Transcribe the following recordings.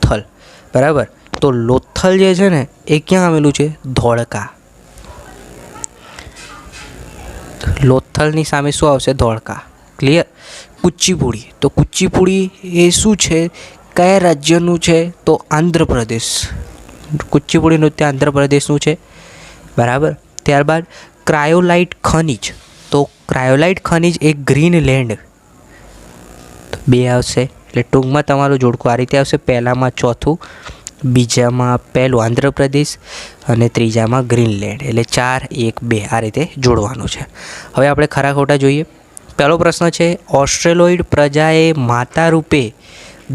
લોથલ, બરાબર. તો લોથલ જે છે ને એ ક્યાં આવેલું છે? ધોળકા. લોથલની સામે શું આવશે? ધોળકા. ક્લિયર. કુચીપુડી, તો કુચીપુડી એ શું છે, કયા રાજ્યનું છે? તો આંધ્રપ્રદેશ. કુચીપુડી નૃત્ય આંધ્રપ્રદેશનું છે, બરાબર. ત્યારબાદ ક્રાયોલાઇટ ખનિજ, તો ક્રાયોલાઇટ ખનિજ એ ગ્રીનલેન્ડ. બે આવશે, એટલે ટૂંકમાં તમારું જોડકું આ રીતે આવશે. પહેલામાં ચોથું, બીજામાં પહેલું આંધ્રપ્રદેશ અને ત્રીજામાં ગ્રીનલેન્ડ. એટલે 4, 1, 2 આ રીતે જોડવાનું છે. હવે આપણે ખરા ખોટા જોઈએ. પહેલો પ્રશ્ન છે, ઓસ્ટ્રેલોઇડ પ્રજાએ માતા રૂપે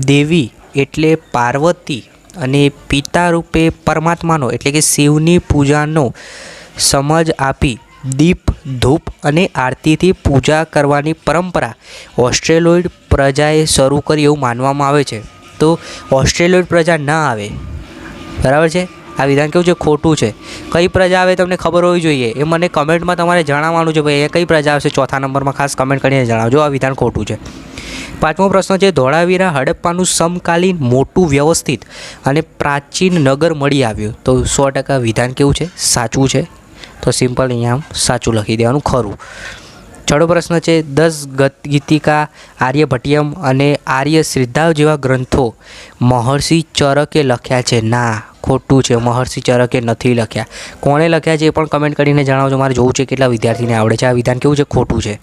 દેવી એટલે પાર્વતી અને પિતા રૂપે પરમાત્માનો એટલે કે શિવની પૂજાનો સમજ આપી દીપ, ધૂપ અને આરતીથી પૂજા કરવાની પરંપરા ઓસ્ટ્રેલોઇડ પ્રજાએ શરૂ કરી એવું માનવામાં આવે છે. તો ઓસ્ટ્રેલોઇડ પ્રજા ના આવે, બરાબર છે. આ વિધાન કેવું છે? ખોટું છે. કઈ પ્રજા આવે તમને ખબર હોવી જોઈએ, એ મને કમેન્ટમાં તમારે જણાવવાનું છે. ભાઈ એ કઈ પ્રજા આવશે ચોથા નંબરમાં, ખાસ કમેન્ટ કરીને જણાવજો. આ વિધાન ખોટું છે. પાંચમો પ્રશ્ન છે, ધોળાવીરા હડપ્પાનું સમકાલીન મોટું વ્યવસ્થિત અને પ્રાચીન નગર મળી આવ્યું. તો 100% વિધાન કેવું છે? સાચું છે. તો સિમ્પલ અહીંયા આમ સાચું લખી દેવાનું, ખરું. છઠ્ઠો પ્રશ્ન છે, 10 ગીતિકા, આર્યભટ્ટિયમ અને આર્ય શ્રીધાવ જેવા ગ્રંથો મહર્ષિ ચરકે લખ્યા છે. ના, ખોટું છે. મહર્ષિ ચરકે નથી લખ્યા. કોણે લખ્યા છે એ પણ કમેન્ટ કરીને જણાવજો. મારે જોવું છે કેટલા વિદ્યાર્થીને આવડે છે. આ વિધાન કેવું છે? ખોટું છે.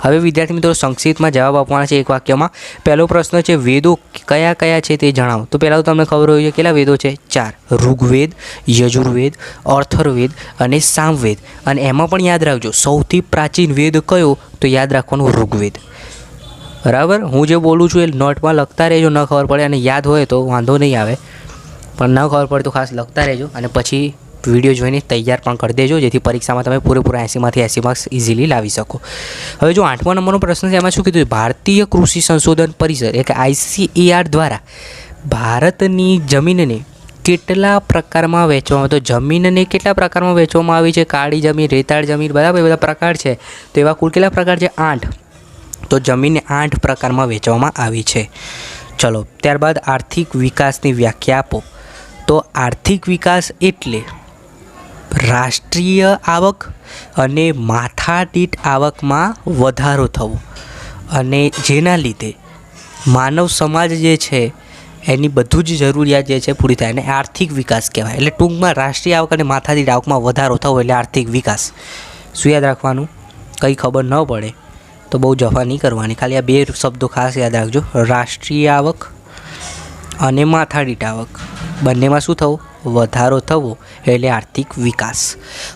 હવે વિદ્યાર્થી મિત્રો સંક્ષિપ્તમાં જવાબ આપવાના છે એક વાક્યમાં. પહેલો પ્રશ્ન છે, વેદો કયા કયા છે તે જણાવો. તો પહેલાં તો તમને ખબર હોય છે કેટલા વેદો છે? 4. ઋગ્વેદ, યજુર્વેદ, અથર્વવેદ અને સામવેદ. અને એમાં પણ યાદ રાખજો, સૌથી પ્રાચીન વેદ કયો? તો યાદ રાખવાનું ઋગ્વેદ, બરાબર. હું જે બોલું છું એ નોટમાં લખતા રહેજો. ન ખબર પડે અને યાદ હોય તો વાંધો નહીં આવે, પણ ન ખબર પડે તો ખાસ લખતા રહેજો અને પછી વિડીયો જોઈને તૈયાર પણ કરી દેજો, જેથી પરીક્ષામાં તમે પૂરેપૂરા 80માંથી 80 માર્ક્સ ઇઝીલી લાવી શકો. હવે જો 8મા નંબરનો પ્રશ્ન છે, એમાં શું કીધું? ભારતીય કૃષિ સંશોધન પરિષદ એટલે કે ICAR દ્વારા ભારતની જમીનને કેટલા પ્રકારમાં વહેંચવામાં આવે? તો જમીનને કેટલા પ્રકારમાં વહેંચવામાં આવી છે? કાળી જમીન, રેતાળ જમીન, બરાબર, એ બધા પ્રકાર છે. તો એવા કુલ કેટલા પ્રકાર છે? 8. તો જમીનને 8 પ્રકારમાં વહેંચવામાં આવી છે. ચલો, ત્યારબાદ આર્થિક વિકાસની વ્યાખ્યા આપો. તો આર્થિક વિકાસ એટલે રાષ્ટ્રીય આવક અને માથાદીઠ આવકમાં વધારો થવો, અને જેના લીધે માનવ સમાજ જે છે એની બધું જ જરૂરિયાત જે છે પૂરી થાય, અને આર્થિક વિકાસ કહેવાય. એટલે ટૂંકમાં રાષ્ટ્રીય આવક અને માથાદીઠ આવકમાં વધારો થવો એટલે આર્થિક વિકાસ. શું યાદ રાખવાનું? કંઈ ખબર ન પડે તો બહુ જફા નહીં કરવાની, ખાલી આ 2 શબ્દો ખાસ યાદ રાખજો, રાષ્ટ્રીય આવક અને માથાદીઠ આવક. બંનેમાં શું થવું? વધારો થવો એટલે આર્થિક વિકાસ.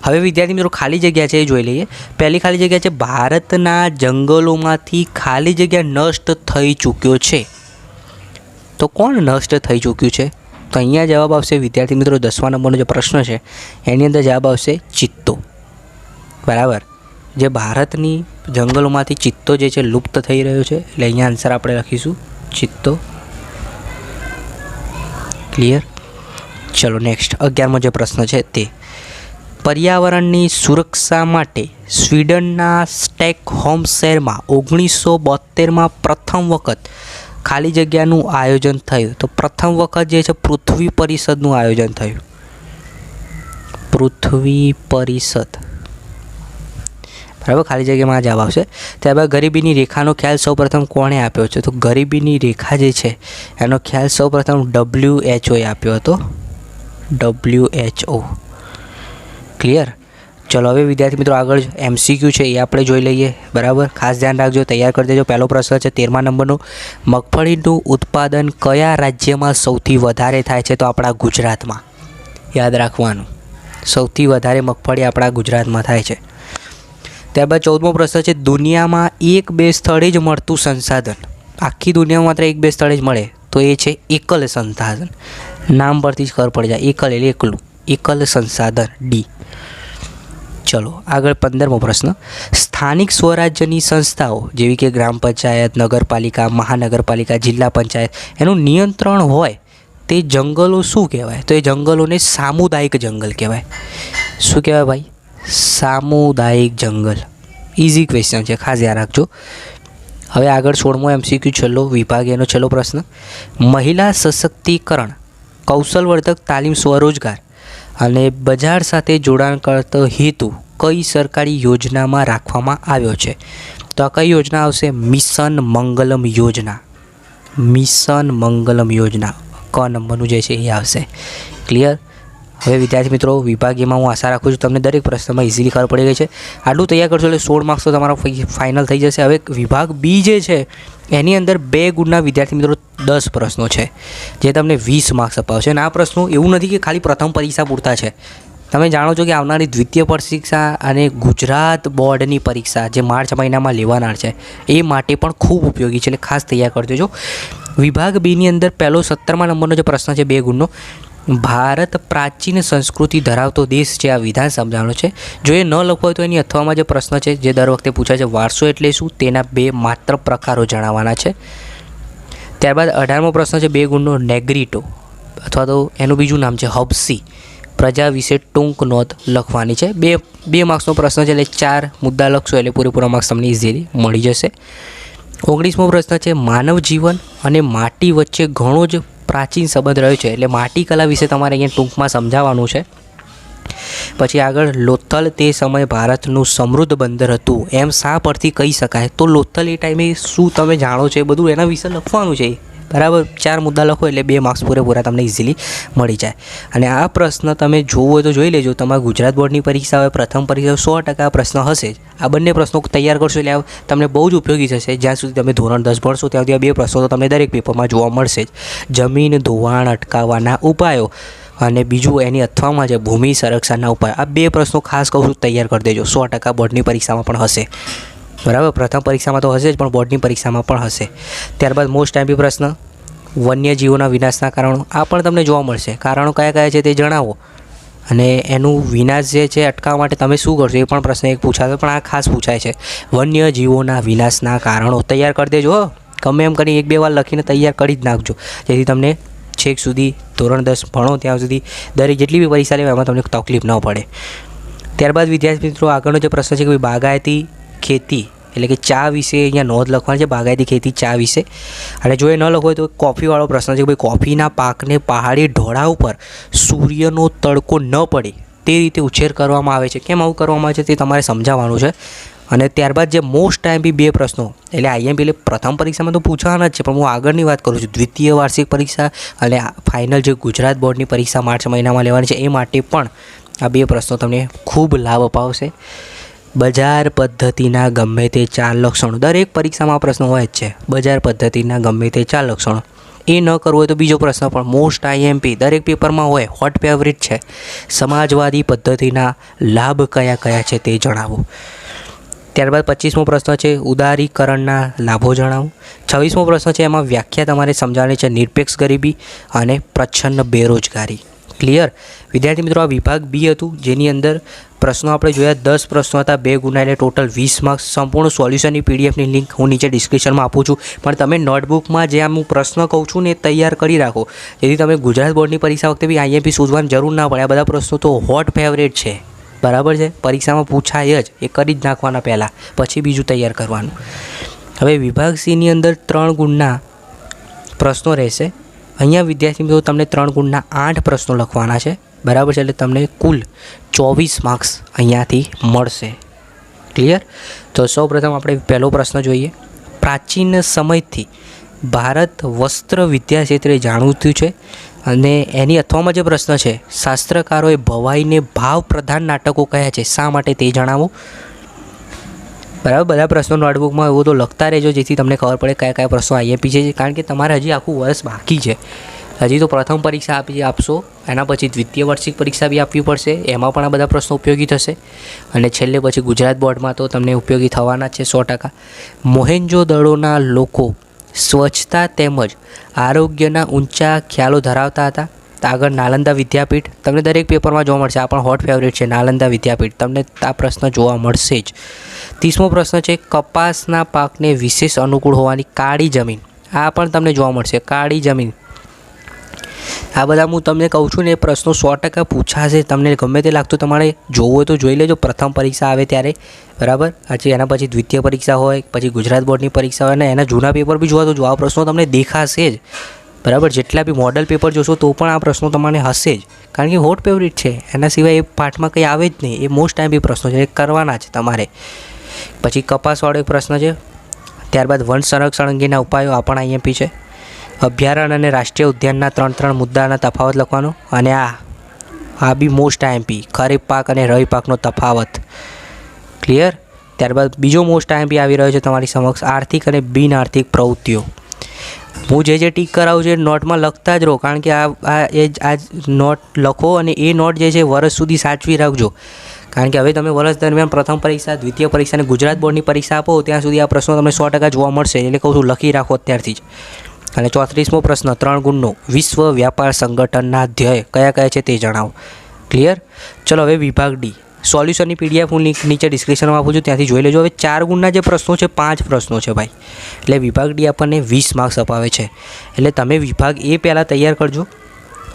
હવે વિદ્યાર્થી મિત્રો ખાલી જગ્યા છે એ જોઈ લઈએ. પહેલી ખાલી જગ્યા છે, ભારતના જંગલોમાંથી ખાલી જગ્યા નષ્ટ થઈ ચૂક્યો છે. તો કોણ નષ્ટ થઈ ચૂક્યું છે? તો અહીંયા જવાબ આવશે વિદ્યાર્થી મિત્રો 10મા નંબરનો જે પ્રશ્ન છે એની અંદર જવાબ આવશે ચિત્તો, બરાબર. જે ભારતની જંગલોમાંથી ચિત્તો જે છે લુપ્ત થઈ રહ્યો છે, એટલે અહીંયા આન્સર આપણે લખીશું ચિત્તો. ક્લિયર. ચલો નેક્સ્ટ 11મો જે પ્રશ્ન છે તે, પર્યાવરણની સુરક્ષા માટે સ્વીડનના સ્ટેકહોમ શહેરમાં 1972માં પ્રથમ વખત ખાલી જગ્યાનું આયોજન થયું. તો પ્રથમ વખત જે છે પૃથ્વી પરિષદનું આયોજન થયું. પૃથ્વી પરિષદ, બરાબર. ખાલી જગ્યામાં જવાબ આવશે. ત્યારબાદ ગરીબીની રેખાનો ખ્યાલ સૌપ્રથમ કોણે આપ્યો છે? તો ગરીબીની રેખા જે છે એનો ખ્યાલ સૌપ્રથમ WHO એ આપ્યો હતો. WHO. ક્લિયર. ચલો હવે વિદ્યાર્થી મિત્રો આગળ MCQ છે એ આપણે જોઈ લઈએ, બરાબર. ખાસ ધ્યાન રાખજો, તૈયાર કરી દેજો. પહેલો પ્રશ્ન છે 13મા નંબરનો, મગફળીનું ઉત્પાદન કયા રાજ્યમાં સૌથી વધારે થાય છે? તો આપણા ગુજરાતમાં. યાદ રાખવાનું, સૌથી વધારે મગફળી આપણા ગુજરાતમાં થાય છે. ત્યારબાદ 14મો પ્રશ્ન છે, દુનિયામાં 1-2 સ્થળે જ મળતું સંસાધન. આખી દુનિયામાં માત્ર 1-2 સ્થળે જ મળે, તો એ છે એકલ સંસાધન. નામ પરથી જ ખબર પડી જાય, એકલ એટલે એકલું, એકલ સંસાધન. D. ચલો આગળ 15મો પ્રશ્ન, સ્થાનિક સ્વરાજ્યની સંસ્થાઓ જેવી કે ગ્રામ પંચાયત, નગરપાલિકા, મહાનગરપાલિકા, જિલ્લા પંચાયત એનું નિયંત્રણ હોય તે જંગલો શું કહેવાય? તો એ જંગલોને સામુદાયિક જંગલ કહેવાય. શું કહેવાય ભાઈ? સામુદાયિક જંગલ. ઇઝી ક્વેશ્ચન છે, ખાસ યાદ રાખજો. હવે આગળ 16મો MCQ છેલ્લો વિભાગ, એનો છેલ્લો પ્રશ્ન, મહિલા સશક્તિકરણ, કૌશલવર્ધક તાલીમ, સ્વરોજગાર અને બજાર સાથે જોડાણ કરતો હેતુ કઈ સરકારી યોજનામાં રાખવામાં આવ્યો છે? તો આ કઈ યોજના આવશે? મિશન મંગલમ યોજના. મિશન મંગલમ યોજના ક નંબરનું જે છે એ આવશે. ક્લિયર? હવે વિદ્યાર્થી મિત્રો, વિભાગ એમાં હું આશા રાખું છું તમને દરેક પ્રશ્નમાં ઇઝીલી ખબર પડી ગઈ છે. આટલું તૈયાર કરશો એટલે 16 માર્ક્સ તો તમારા ફાઇનલ થઈ જશે. હવે વિભાગ બી જે છે એની અંદર 2 ગુણના વિદ્યાર્થી મિત્રો 10 પ્રશ્નો છે જે તમને 20 માર્ક્સ અપાવશે. અને આ પ્રશ્નો એવું નથી કે ખાલી પ્રથમ પરીક્ષા પૂરતા છે. તમે જાણો છો કે આવનારી દ્વિતીય પરીક્ષા અને ગુજરાત બોર્ડની પરીક્ષા જે માર્ચ મહિનામાં લેવાનાર છે એ માટે પણ ખૂબ ઉપયોગી છે, એટલે ખાસ તૈયાર કરી દેજો. વિભાગ બીની અંદર પહેલો 17મા નંબરનો જે પ્રશ્ન છે 2 ગુણનો, ભારત પ્રાચીન સંસ્કૃતિ ધરાવતો દેશ છે, આ વિધાન સમજાવવાનો છે. જો એ ન લખો હોય તો એની અથવામાં જે પ્રશ્ન છે જે દર વખતે પૂછાય છે, વારસો એટલે શું, તેના 2 માત્ર પ્રકારો જણાવવાના છે. ત્યારબાદ 18મો પ્રશ્ન છે 2 ગુણનો, નેગ્રીટો અથવા તો એનું બીજું નામ છે હબ્સી પ્રજા વિશે ટૂંક નોંધ લખવાની છે. 2 માર્ક્સનો પ્રશ્ન છે, એટલે 4 મુદ્દા લખશો એટલે પૂરેપૂરા માર્ક્સ તમને ઇઝીલી મળી જશે. 19મો પ્રશ્ન છે, માનવ જીવન અને માટી વચ્ચે ઘણો જ પ્રાચીન સંબંધ રહ્યો છે, એટલે માટી કલા વિશે તમારે અહીંયા ટૂંકમાં સમજાવવાનું છે. પછી આગળ, લોથલ તે સમયે ભારતનું સમૃદ્ધ બંદર હતું એમ શા પરથી કહી શકાય? તો લોથલ એ ટાઈમે શું તમે જાણો છો એ બધું એના વિશે લખવાનું છે. બરાબર, 4 મુદ્દા લખો એટલે 2 માર્ક્સ પૂરેપૂરા તમને ઇઝીલી મળી જાય. અને આ પ્રશ્ન તમે જોવો હોય તો જોઈ લેજો. તમારા ગુજરાત બોર્ડની પરીક્ષા હોય, પ્રથમ પરીક્ષા 100% પ્રશ્ન હશે જ. આ બંને પ્રશ્નો તૈયાર કરશો એટલે તમને બહુ જ ઉપયોગી થશે. જ્યાં સુધી તમે ધોરણ 10 ભણશો ત્યાં સુધી આ 2 પ્રશ્નો તો તમને દરેક પેપરમાં જોવા મળશે જ. જમીન ધોવાણ અટકાવવાના ઉપાયો અને બીજું એની અથવામાં છે ભૂમિ સંરક્ષણના ઉપાય. આ 2 પ્રશ્નો ખાસ કહું છું તૈયાર કરી દેજો. 100% બોર્ડની પરીક્ષામાં પણ હશે. બરાબર, પ્રથમ પરીક્ષામાં તો હશે જ પણ બોર્ડની પરીક્ષામાં પણ હશે. ત્યારબાદ મોસ્ટ ટાઈમ્પી પ્રશ્ન, વન્યજીવોના વિનાશના કારણો. આ પણ તમને જોવા મળશે. કારણો કયા કયા છે તે જણાવો અને એનું વિનાશ જે છે અટકાવવા માટે તમે શું કરશો એ પણ પ્રશ્ન એક પૂછાશે, પણ આ ખાસ પૂછાય છે. વન્યજીવોના વિનાશના કારણો તૈયાર કરી દેજો. ગમે એમ કરી 1-2 વાર લખીને તૈયાર કરી જ નાખજો, જેથી તમને છેક સુધી ધોરણ 10 ભણો ત્યાં સુધી દરેક જેટલી બી પરીક્ષા લેવા એમાં તમને તકલીફ ન પડે. ત્યારબાદ વિદ્યાર્થી મિત્રો, આગળનો જે પ્રશ્ન છે કે બાગાયતી ખેતી એટલે કે ચા વિશે અહીંયા નોંધ લખવાની છે. બાગાયતી ખેતી ચા વિશે. અને જો એ ન લખો હોય તો કોફીવાળો પ્રશ્ન છે કે ભાઈ કોફીના પાકને પહાડી ઢોળા ઉપર સૂર્યનો તડકો ન પડે તે રીતે ઉછેર કરવામાં આવે છે. કેમ આવું કરવામાં આવે છે તે તમારે સમજાવવાનું છે. અને ત્યારબાદ જે મોસ્ટ ટાઈમ 2 પ્રશ્નો એટલે IMP એટલે પ્રથમ પરીક્ષામાં તો પૂછવાના જ છે, પણ હું આગળની વાત કરું છું. દ્વિતીય વાર્ષિક પરીક્ષા અને ફાઇનલ જે ગુજરાત બોર્ડની પરીક્ષા માર્ચ મહિનામાં લેવાની છે એ માટે પણ આ 2 પ્રશ્નો તમને ખૂબ લાભ અપાવશે. બજાર પદ્ધતિના ગમે તે 4 લક્ષણો. દરેક પરીક્ષામાં આ પ્રશ્ન હોય જ છે. બજાર પદ્ધતિના ગમે તે 4 લક્ષણો. એ ન કરવું હોય તો બીજો પ્રશ્ન પણ મોસ્ટ IMP દરેક પેપરમાં હોય, હોટ ફેવરિટ છે. સમાજવાદી પદ્ધતિના લાભ કયા કયા છે તે જણાવો. ત્યારબાદ 25મો પ્રશ્ન છે, ઉદારીકરણના લાભો જણાવો. 26મો પ્રશ્ન છે, એમાં વ્યાખ્યા તમારે સમજાવવાની છે, નિરપેક્ષ ગરીબી અને પ્રચ્છન્ન બેરોજગારી. ક્લિયર? વિદ્યાર્થી મિત્રો, આ વિભાગ બી હતું જેની અંદર પ્રશ્નો આપણે જોયા 10 પ્રશ્નો હતા, 2 ગુના એટલે ટોટલ 20 માર્ક્સ. સંપૂર્ણ સોલ્યુશનની PDFની લિંક હું નીચે ડિસ્ક્રિપ્શનમાં આપું છું, પણ તમે નોટબુકમાં જે હું પ્રશ્ન કહું છું ને એ તૈયાર કરી રાખો, જેથી તમે ગુજરાત બોર્ડની પરીક્ષા વખતે બી IMP શોધવાની જરૂર ના પડે. આ બધા પ્રશ્નો તો હોટ ફેવરેટ છે. બરાબર છે, પરીક્ષામાં પૂછાય જ, એ કરી જ નાખવાના પહેલાં, પછી બીજું તૈયાર કરવાનું. હવે વિભાગ સીની અંદર 3 ગુણના પ્રશ્નો રહેશે. અહીંયા વિદ્યાર્થી મિત્રો તમને 3 ગુણના 8 પ્રશ્નો લખવાના છે. બરાબર છે, એટલે તમને કુલ 24 માર્ક્સ અહીંયાથી મળશે. ક્લિયર? તો સૌપ્રથમ આપણે પહેલો પ્રશ્ન જોઈએ. પ્રાચીન સમયથી ભારત વસ્ત્ર વિદ્યા ક્ષેત્રે જાણીતું છે અને એની અથવામાં જે પ્રશ્ન છે, શાસ્ત્રકારોએ ભવાઈને ભાવ પ્રધાન નાટકો કયા છે, શા માટે તે જણાવો. બરાબર, બધા પ્રશ્નો નોટબુકમાં એવું તો લખતા રહેજો જેથી તમને ખબર પડે કયા કયા પ્રશ્નો IMP છે. કારણ કે તમારે હજી આખું વર્ષ બાકી છે. હજી તો પ્રથમ પરીક્ષા આપશો, એના પછી દ્વિતીય વાર્ષિક પરીક્ષા બી આપવી પડશે, એમાં પણ આ બધા પ્રશ્નો ઉપયોગી થશે. અને છેલ્લે પછી ગુજરાત બોર્ડમાં તો તમને ઉપયોગી થવાના છે 100%. મોહેન્જો-દડોના લોકો સ્વચ્છતા તેમજ આરોગ્યના ઊંચા ખ્યાલો ધરાવતા હતા. આગળ નાલંદા વિદ્યાપીઠ તમને દરેક પેપરમાં જોવા મળશે. આ પણ હોટ ફેવરેટ છે, નાલંદા વિદ્યાપીઠ. તમને આ પ્રશ્ન જોવા મળશે જ. 30મો પ્રશ્ન છે, કપાસના પાકને વિશેષ અનુકૂળ હોવાની કાળી જમીન. આ પણ તમને જોવા મળશે, કાળી જમીન. આ બધા હું તમને કહું છું ને એ પ્રશ્નો 100% પૂછાશે. તમને ગમે તે લાગતું તમારે જોવું હોય તો જોઈ લેજો. પ્રથમ પરીક્ષા આવે ત્યારે, બરાબર. આજે એના પછી દ્વિતીય પરીક્ષા હોય, પછી ગુજરાત બોર્ડની પરીક્ષા હોય, અને એના જૂના પેપર બી જોવા તો જો આ પ્રશ્નો તમને દેખાશે જ, બરાબર. જેટલા બી મોડલ પેપર જોશો તો પણ આ પ્રશ્નો તમને હશે જ, કારણ કે હોટ ફેવરિટ છે. એના સિવાય એ પાઠમાં કંઈ આવે જ નહીં. એ મોસ્ટ ટાઈમ બી પ્રશ્નો છે, એ કરવાના છે તમારે. પછી કપાસવાળો એક પ્રશ્ન છે. ત્યારબાદ વન સંરક્ષણ અંગેના ઉપાયો, આ પણ IMP છે. અભયારણ્ય અને રાષ્ટ્રીય ઉદ્યાનના 3 મુદ્દાના તફાવત લખવાનો. અને આ બી મોસ્ટ IMP, ખરીફ પાક અને રવિ પાકનો તફાવત. ક્લિયર. ત્યારબાદ બીજો મોસ્ટ IMP આવી રહ્યો છે તમારી સમક્ષ, આર્થિક અને બિન આર્થિક પ્રવૃત્તિઓ. હું જે ટીક કરાવું છું એ નોટમાં લખતા જ રહો, કારણ કે આ નોટ લખો અને એ નોટ જે છે વર્ષ સુધી સાચવી રાખજો. કારણ કે હવે તમે વર્ષ દરમિયાન પ્રથમ પરીક્ષા, દ્વિતીય પરીક્ષા અને ગુજરાત બોર્ડની પરીક્ષા આપો ત્યાં સુધી આ પ્રશ્નો તમને 100% જોવા મળશે. એટલે કહું છું લખી રાખો અત્યારથી જ. અને 34મો પ્રશ્ન 3 ગુણનો, વિશ્વ વ્યાપાર સંગઠનના ધ્યેય કયા કયા છે તે જણાવો. ક્લિયર. ચલો હવે વિભાગ D. સોલ્યુશનની PDF હું નીચે ડિસ્ક્રિપ્શનમાં આપું છું, ત્યાંથી જોઈ લેજો. હવે 4 ગુણના જે પ્રશ્નો છે 5 પ્રશ્નો છે ભાઈ. એટલે વિભાગ D આપણને 20 માર્ક્સ અપાવે છે. એટલે તમે વિભાગ A પહેલાં તૈયાર કરજો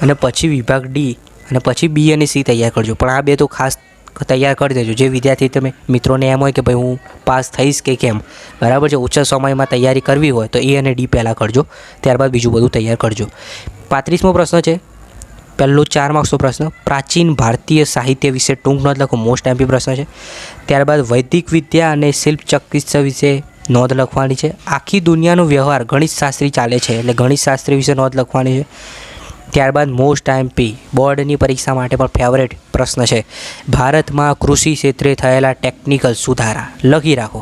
અને પછી વિભાગ D અને પછી B અને C તૈયાર કરજો. પણ આ બે તો ખાસ તૈયાર કરી દેજો. જે વિદ્યાર્થી તમે મિત્રોને એમ હોય કે ભાઈ હું પાસ થઈશ કે કેમ, બરાબર છે, ઓછા સમયમાં તૈયારી કરવી હોય તો A અને D પહેલાં કરજો, ત્યારબાદ બીજું બધું તૈયાર કરજો. 35મો પ્રશ્ન છે, પહેલો 4 માર્ક્સનો પ્રશ્ન, પ્રાચીન ભારતીય સાહિત્ય વિશે ટૂંક નોંધ લખો. મોસ્ટ IMP પ્રશ્ન છે. ત્યારબાદ વૈદિક વિદ્યા અને શિલ્પ ચિકિત્સા વિશે નોંધ લખવાની છે. આખી દુનિયાનો વ્યવહાર ગણિતશાસ્ત્રી ચાલે છે, એટલે ગણિતશાસ્ત્રી વિશે નોંધ લખવાની છે. ત્યારબાદ મોસ્ટ IMP બોર્ડની પરીક્ષા માટે પણ ફેવરેટ પ્રશ્ન છે, ભારતમાં કૃષિ ક્ષેત્રે થયેલા ટેકનિકલ સુધારા. લખી રાખો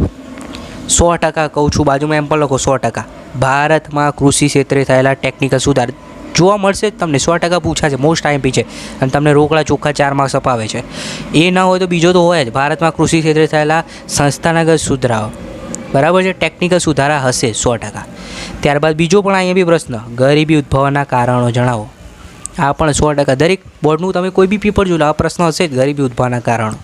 100% કહું છું, બાજુમાં એમ પણ લખો 100%. ભારતમાં કૃષિ ક્ષેત્રે થયેલા ટેકનિકલ સુધારા જોવા મળશે જ તમને, 100% પૂછાશે. મોસ્ટ IMP છે અને તમને રોકડા ચોખ્ખા 4 માર્ક્સ અપાવે છે. એ ના હોય તો બીજો તો હોય જ, ભારતમાં કૃષિ ક્ષેત્રે થયેલા સંસ્થાનગત સુધારાઓ, બરાબર છે, ટેકનિકલ સુધારા હશે 100%. ત્યારબાદ બીજો પણ IMP પ્રશ્ન, ગરીબી ઉદ્ભવવાના કારણો જણાવો. આ પણ 100%. દરેક બોર્ડનું તમે કોઈ બી પેપર જોઈ લો આ પ્રશ્ન હશે જ, ગરીબી ઉદ્ભવવાના કારણો.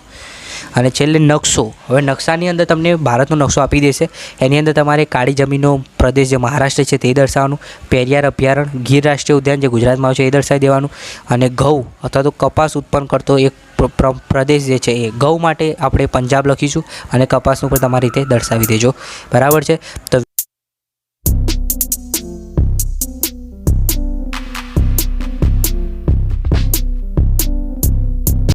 અને છેલ્લે નકશો. હવે નકશાની અંદર તમને ભારતનો નકશો આપી દેશે. એની અંદર તમારે કાળી જમીનનો પ્રદેશ જે મહારાષ્ટ્ર છે તે દર્શાવવાનું, પેરિયાર અભયારણ્ય, ગીર રાષ્ટ્રીય ઉદ્યાન જે ગુજરાતમાં આવે છે એ દર્શાવી દેવાનું, અને ઘઉં અથવા તો કપાસ ઉત્પન્ન કરતો એક પ્રદેશ જે છે એ ઘઉં માટે આપણે પંજાબ લખીશું, અને કપાસનું પણ તમારી રીતે દર્શાવી દેજો, બરાબર છે. તો